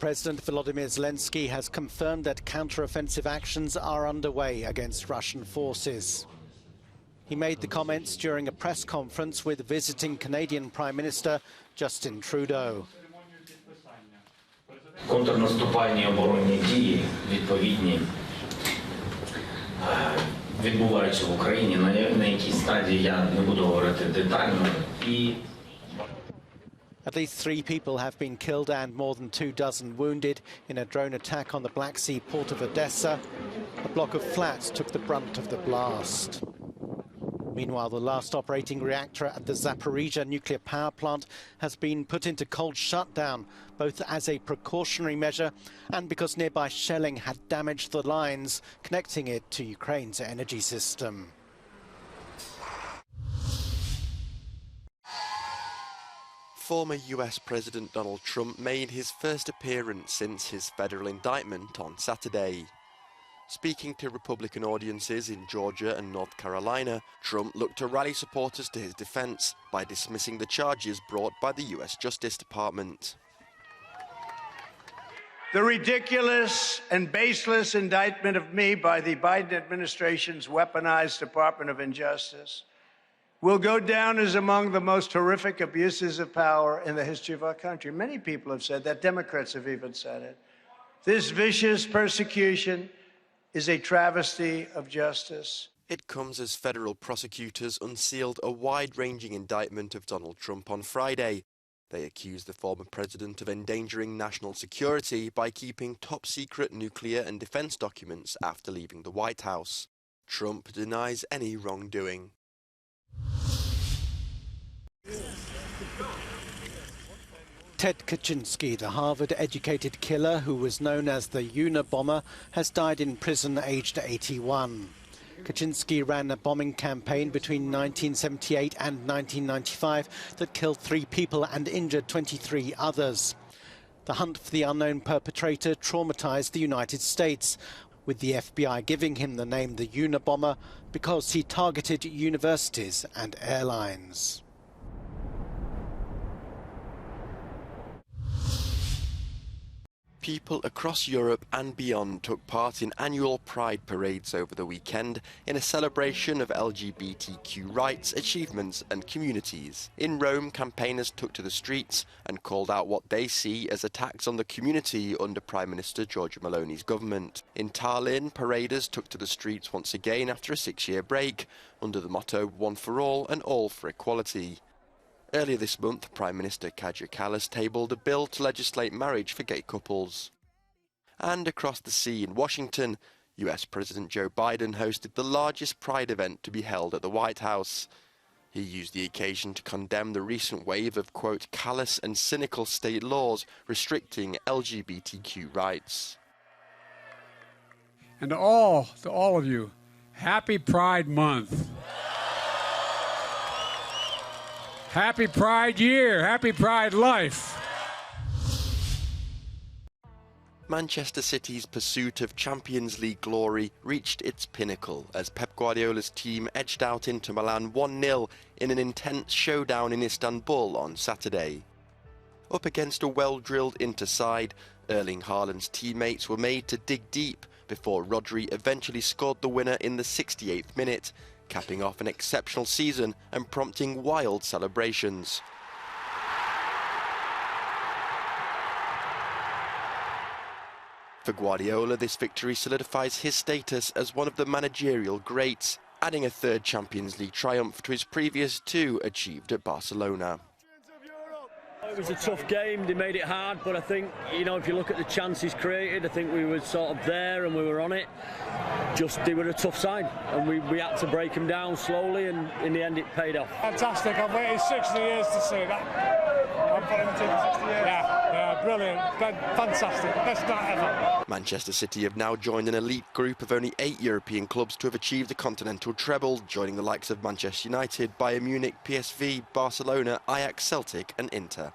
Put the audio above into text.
President Volodymyr Zelensky has confirmed that counter-offensive actions are underway against Russian forces. He made the comments during a press conference with visiting Canadian Prime Minister Justin Trudeau. Контрнаступальні оборонні дії відповідні відбуваються в Україні, на якій стадії я не буду говорити детально. At least 3 people have been killed and more than 24 wounded in a drone attack on the Black Sea port of Odessa. A block of flats took the brunt of the blast. Meanwhile, the last operating reactor at the Zaporizhzhia nuclear power plant has been put into cold shutdown, both as a precautionary measure and because nearby shelling had damaged the lines connecting it to Ukraine's energy system. Former US President Donald Trump made his first appearance since his federal indictment on Saturday. Speaking to Republican audiences in Georgia and North Carolina, Trump looked to rally supporters to his defense by dismissing the charges brought by the US Justice Department. The ridiculous and baseless indictment of me by the Biden administration's weaponized Department of Injustice will go down as among the most horrific abuses of power in the history of our country. Many people have said that. Democrats have even said it. This vicious persecution is a travesty of justice. It comes as federal prosecutors unsealed a wide-ranging indictment of Donald Trump on Friday. They accused the former president of endangering national security by keeping top-secret nuclear and defense documents after leaving the White House. Trump denies any wrongdoing. Ted Kaczynski, the Harvard-educated killer who was known as the Unabomber, has died in prison aged 81. Kaczynski ran a bombing campaign between 1978 and 1995 that killed 3 people and injured 23 others. The hunt for the unknown perpetrator traumatized the United States, with the FBI giving him the name the Unabomber because he targeted universities and airlines. People across Europe and beyond took part in annual Pride parades over the weekend in a celebration of LGBTQ rights, achievements and communities. In Rome, campaigners took to the streets and called out what they see as attacks on the community under Prime Minister Giorgia Meloni's government. In Tallinn, paraders took to the streets once again after a 6-year break, under the motto "One for all and all for equality." Earlier this month, Prime Minister Kaja Kallas tabled a bill to legislate marriage for gay couples. And across the sea in Washington, US President Joe Biden hosted the largest Pride event to be held at the White House. He used the occasion to condemn the recent wave of, quote, callous and cynical state laws restricting LGBTQ rights. And to all of you, happy Pride Month. Happy Pride Year, happy Pride Life. Manchester City's pursuit of Champions League glory reached its pinnacle as Pep Guardiola's team edged out Inter Milan 1-0 in an intense showdown in Istanbul on Saturday. Up against a well-drilled Inter side, Erling Haaland's teammates were made to dig deep before Rodri eventually scored the winner in the 68th minute, capping off an exceptional season and prompting wild celebrations. For Guardiola, this victory solidifies his status as one of the managerial greats, adding a 3rd Champions League triumph to his previous 2 achieved at Barcelona. It was a tough game, they made it hard, but I think, you know, if you look at the chances created, I think we were sort of there and we were on it. Just, they were a tough side, and we had to break them down slowly, and in the end it paid off. Fantastic, I've waited 60 years to see that. I've put him 60 years. Yeah, brilliant, fantastic, best night ever. Manchester City have now joined an elite group of only 8 European clubs to have achieved a continental treble, joining the likes of Manchester United, Bayern Munich, PSV, Barcelona, Ajax, Celtic and Inter.